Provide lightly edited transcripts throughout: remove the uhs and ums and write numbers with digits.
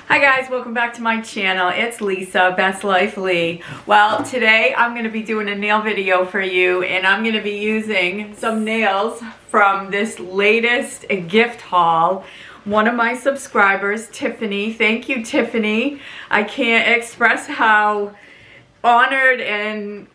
Hi guys, welcome back to my channel. It's Lisa, Best Life Lee. Well, today I'm going to be doing a nail video for you, and I'm going to be using some nails from this latest gift haul. One of my subscribers, Tiffany, thank you Tiffany. I can't express how honored and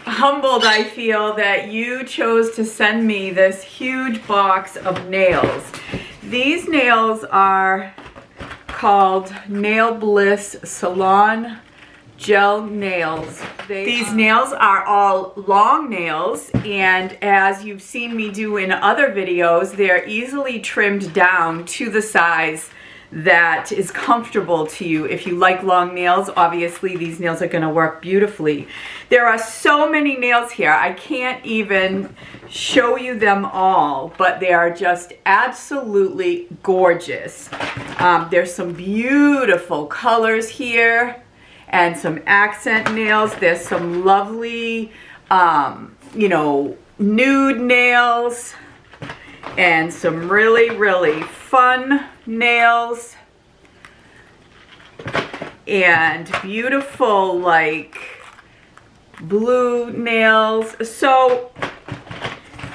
humbled I feel that you chose to send me this huge box of nails. These nails are called Nail Bliss Salon Gel Nails. These nails are all long nails, and as you've seen me do in other videos, they're easily trimmed down to the size that is comfortable to you. If you like long nails, obviously these nails are going to work beautifully. There are so many nails here, I can't even show you them all, but they are just absolutely gorgeous. There's some beautiful colors here and some accent nails. There's some lovely, you know, nude nails and some really fun nails and beautiful like blue nails. So,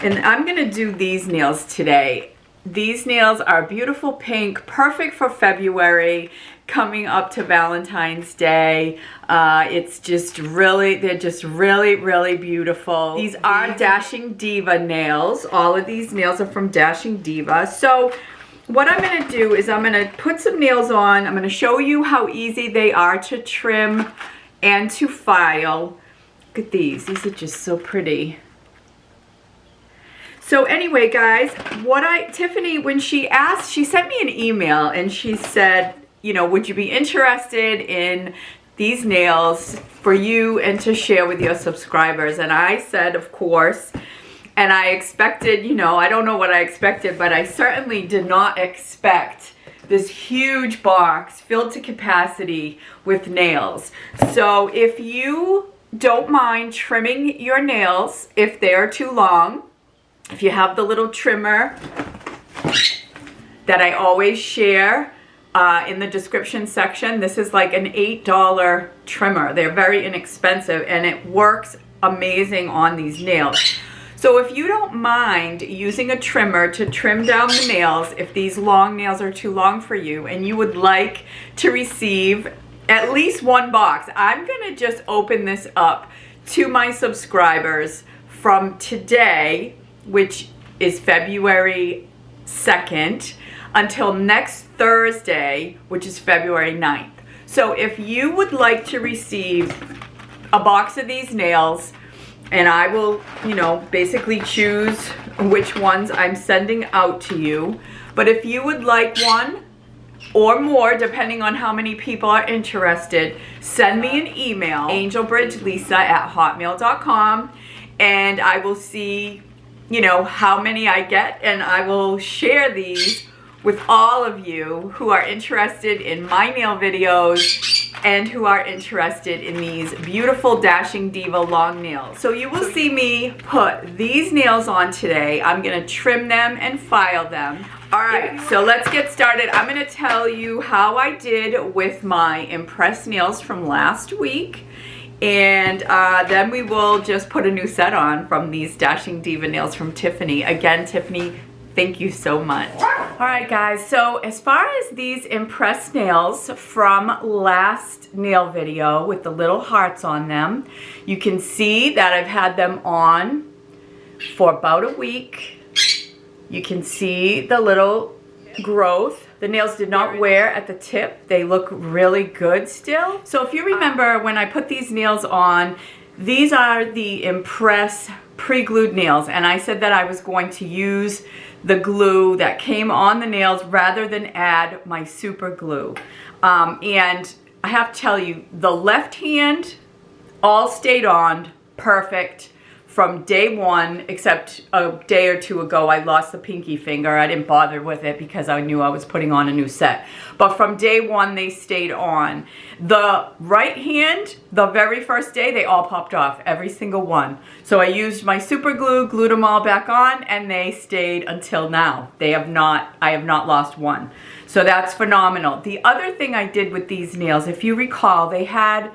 and I'm gonna do these nails today. These nails are beautiful pink, perfect for February, coming up to Valentine's Day. It's just really, they're just really beautiful. These are Dashing Diva nails. All of these nails are from Dashing Diva. So what I'm gonna do is I'm gonna put some nails on. I'm gonna show you how easy they are to trim and to file. Look at these are just so pretty. So anyway, guys, Tiffany, when she asked, she sent me an email and she said, you know, would you be interested in these nails for you and to share with your subscribers? And I said, of course. And I expected, you know, I don't know what I expected, but I certainly did not expect this huge box filled to capacity with nails. So if you don't mind trimming your nails if they are too long, if you have the little trimmer that I always share in the description section, this is like an $8 trimmer. They're very inexpensive and it works amazing on these nails. So if you don't mind using a trimmer to trim down the nails, if these long nails are too long for you and you would like to receive at least one box, I'm gonna just open this up to my subscribers from today, which is February 2nd, until next Thursday, which is February 9th. So if you would like to receive a box of these nails, and I will, you know, basically choose which ones I'm sending out to you. But if you would like one or more, depending on how many people are interested, send me an email, angelbridgelisa@hotmail.com, and I will see, you know, how many I get, and I will share these with all of you who are interested in my nail videos and who are interested in these beautiful Dashing Diva long nails. So you will see me put these nails on today. I'm gonna trim them and file them. All right, so let's get started. I'm gonna tell you how I did with my impressed nails from last week. And then we will just put a new set on from these Dashing Diva nails from Tiffany. Again, Tiffany, thank you so much. All right, guys, so as far as these impressed nails from last nail video with the little hearts on them, you can see that I've had them on for about a week. You can see the little growth. The nails did not wear at the tip. They look really good still. So if you remember when I put these nails on, these are the Impress pre-glued nails, and I said that I was going to use the glue that came on the nails rather than add my super glue. And I have to tell you, the left hand all stayed on perfect from day one, except a day or two ago I lost the pinky finger. I didn't bother with it because I knew I was putting on a new set. But from day one they stayed on. The right hand, the very first day, they all popped off, every single one. So I used my super glue, glued them all back on, and they stayed until now. I have not lost one. So that's phenomenal. The other thing I did with these nails, if you recall, they had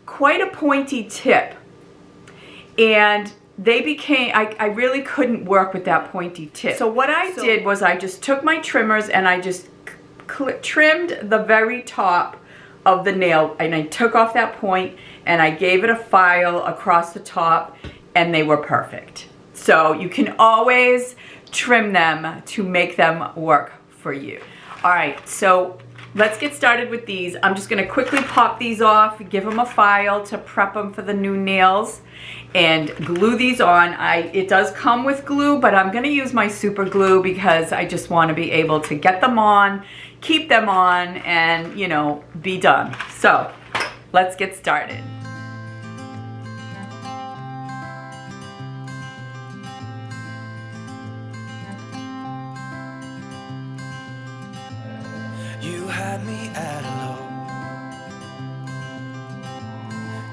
quite a pointy tip. And they became, I really couldn't work with that pointy tip. So what I did was I just took my trimmers and I just trimmed the very top of the nail, and I took off that point and I gave it a file across the top, and they were perfect. So you can always trim them to make them work for you. All right, so let's get started with these. I'm just gonna quickly pop these off, give them a file to prep them for the new nails, and glue these on. It does come with glue, but I'm gonna use my super glue because I just wanna be able to get them on, keep them on, and you know, be done. So let's get started. You had me at hello,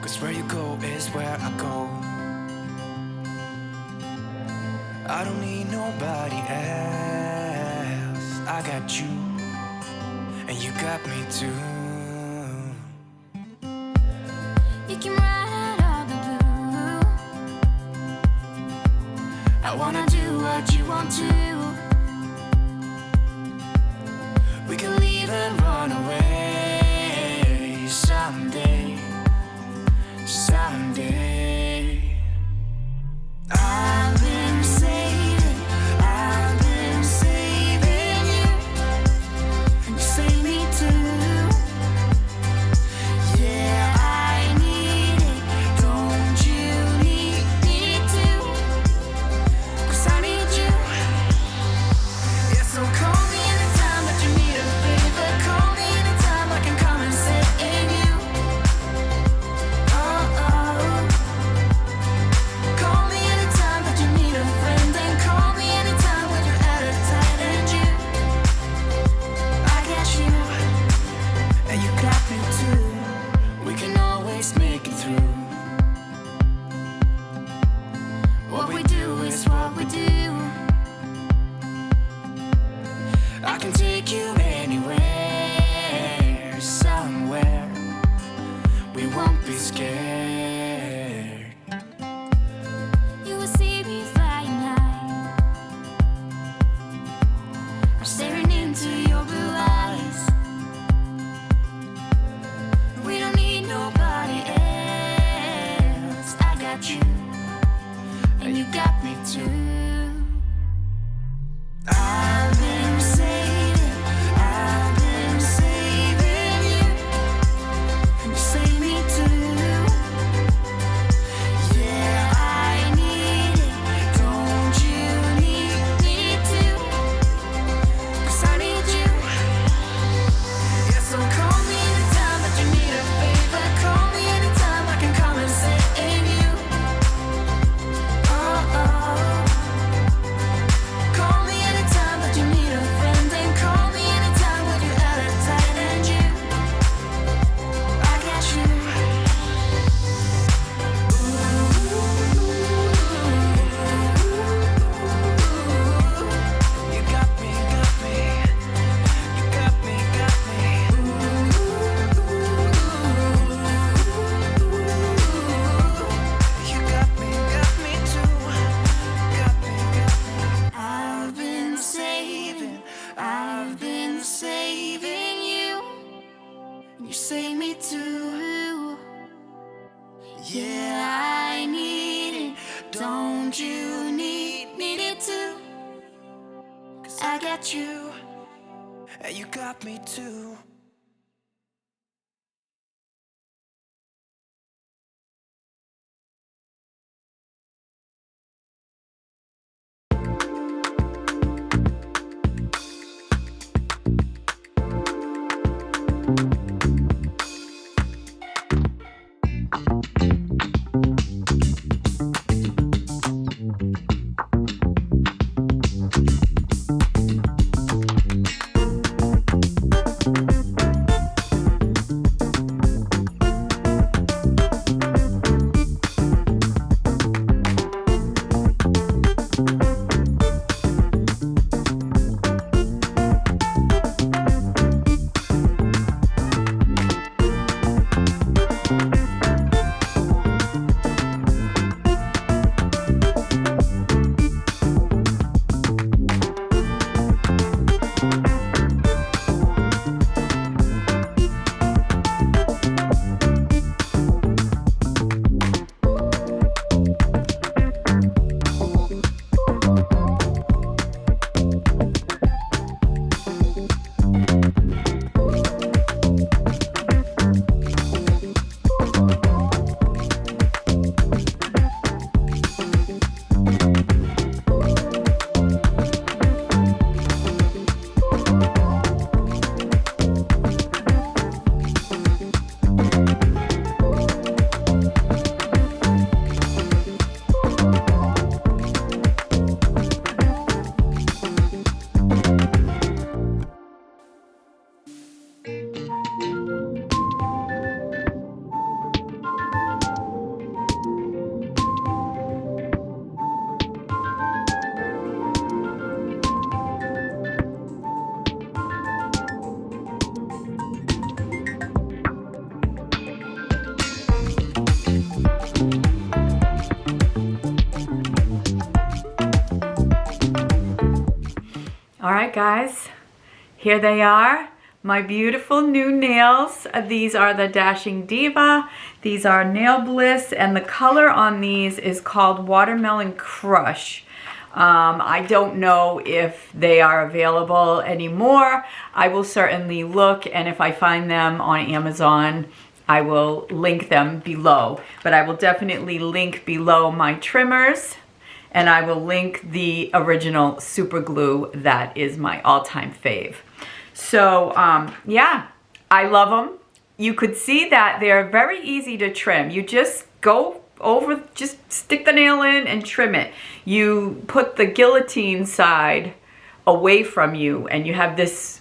'cause where you go is where I go. I don't need nobody else. I got you, and you got me too. You can ride out the blue. I wanna do what you want to. We can leave and run away someday, someday. I've been saving you, and you save me too. Yeah, I need it, don't you need me too? 'Cause I need you. Yeah, so call me anytime that you need a favor. Call me anytime I can come and sit in you. Oh, oh. Call me anytime that you need a friend. And call me anytime when you're at a tight end. I got you, And you got me too. we can always make it through. What we do is what we do. I can take you anywhere, somewhere. We won't be scared. You will see me flying high. I'm staring into your blue eyes. We don't need nobody else. I got you, and you got me too. I've been saving you, and you save me too. Yeah, I need it, don't you need me too? 'Cause I need you. Yeah, so call me anytime that you need a favor. Call me anytime I can come and sit in you. Oh, oh. Call me anytime that you need a friend. And call me anytime when you're at a tight end. I got you. You got me, got me. You got me, got me. You got me too. Got me, got me. I've been saving you, and you save me too. Yeah, I need it, don't you need it too? 'Cause I got you. And you got me too. right, guys, here they are. My beautiful new nails. These are the Dashing Diva. These are Nail Bliss, and the color on these is called Watermelon Crush. I don't know if they are available anymore. I will certainly look, and if I find them on Amazon, I will link them below. But I will definitely link below my trimmers, and I will link the original super glue that is my all-time fave. So yeah, I love them. You could see that they're very easy to trim. You just go over, just stick the nail in and trim it. You put the guillotine side away from you, and you have this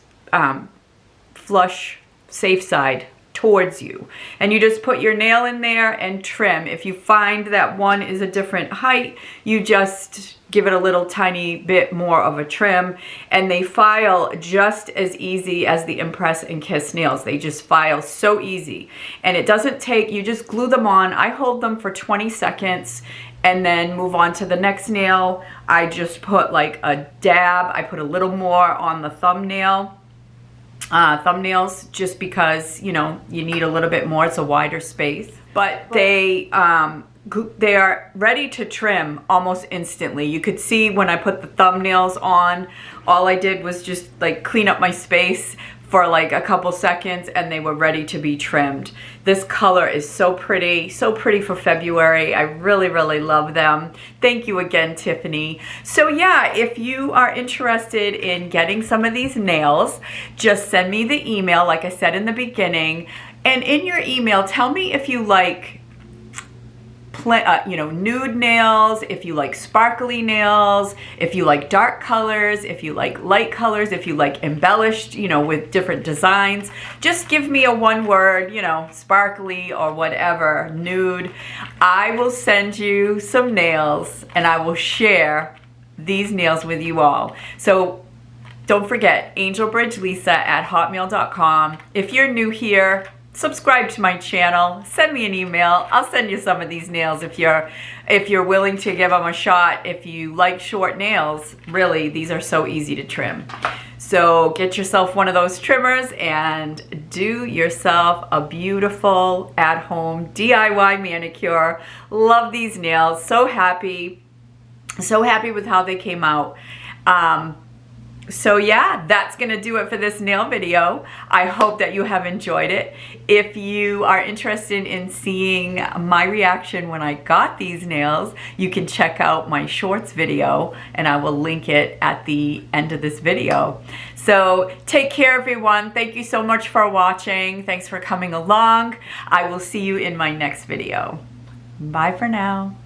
flush, safe side towards you. And you just put your nail in there and trim. If you find that one is a different height, you just give it a little tiny bit more of a trim, and they file just as easy as the Impress and Kiss nails. They just file so easy, and it doesn't take, you just glue them on. I hold them for 20 seconds and then move on to the next nail. I just put like a dab. I put a little more on the thumbnails just because, you know, you need a little bit more. It's a wider space, but they are ready to trim almost instantly. You could see when I put the thumbnails on, all I did was just like clean up my space for like a couple seconds, and they were ready to be trimmed. This color is so pretty for February. I really, really love them. Thank you again, Tiffany. So yeah, if you are interested in getting some of these nails, just send me the email like I said in the beginning, and in your email, tell me if you like you know, nude nails, if you like sparkly nails, if you like dark colors, if you like light colors, if you like embellished, you know, with different designs. Just give me a one word, you know, sparkly or whatever, nude. I will send you some nails, and I will share these nails with you all. So don't forget, angelbridgelisa@hotmail.com. If you're new here, subscribe to my channel, send me an email. I'll send you some of these nails if you're willing to give them a shot. If you like short nails, really, these are so easy to trim. So get yourself one of those trimmers and do yourself a beautiful at-home DIY manicure. Love these nails. So happy with how they came out. So yeah, that's gonna do it for this nail video. I hope that you have enjoyed it. If you are interested in seeing my reaction when I got these nails, you can check out my shorts video, and I will link it at the end of this video. So take care, everyone. Thank you so much for watching. Thanks for coming along. I will see you in my next video. Bye for now.